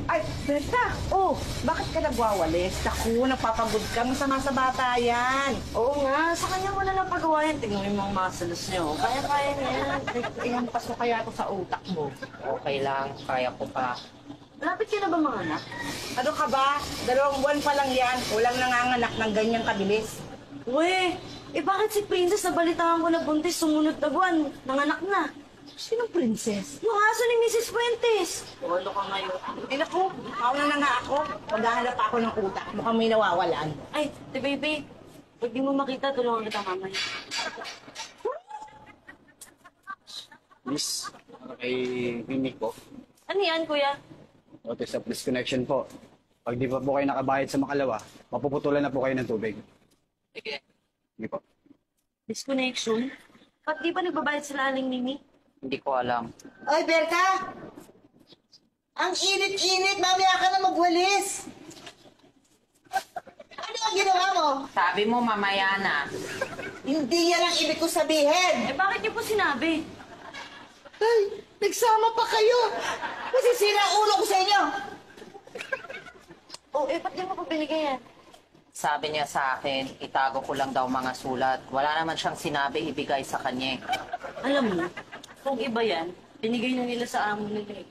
Ay, Berta! Oh, bakit ka nagwawalis? Naku, napapagod ka. Masama sa bata yan. Oo nga, sa kanya mo na lang pagawa yan. Tingnan mo yung mga muscles niyo. Kaya-kaya niya yan. Ilang paso kaya ito sa utak mo. Okay lang, kaya ko pa. Malapit ka na ba mga anak? Ano ka ba? 2 buwan pa lang yan. Walang nanganganak ng ganyang kabilis. Uy, bakit si Princess nabalitaan ko na buntis sumunod na buwan? Nanganak na. Sinong princess? Yung aso ni Mrs. Fuentes. Ano ka ngayon? Ay, naku, mauna na nga ako. Maghahanap ako ng utak. Mukhang may nawawalan. Ay, di baby. Pag di mo makita, tulungan kita mamaya. Miss, kay Mimi ko. Ano yan, kuya? Notice of disconnection po. Pag di pa po kayo nakabayad sa makalawa, mapuputulan na po kayo ng tubig. Sige. Hindi po. Disconnection? Ba't di ba nagbabayad sila Aling Mimi? Hindi ko alam. Oy, Berta! Ang init-init, mamaya ka na magwalis. Ano ang ginawa mo? Sabi mo mamaya na. Hindi yan ang ibig ko sabihin. Bakit niyo po sinabi? Ay, nagsama pa kayo. Masisira ang ulo ko sa inyo. Ba't di mo po binigay yan? Sabi niya sa akin, itago ko lang daw mga sulat. Wala naman siyang sinabi ibigay sa kanya. Alam mo, kung iba yan, binigay na nila sa amo nila.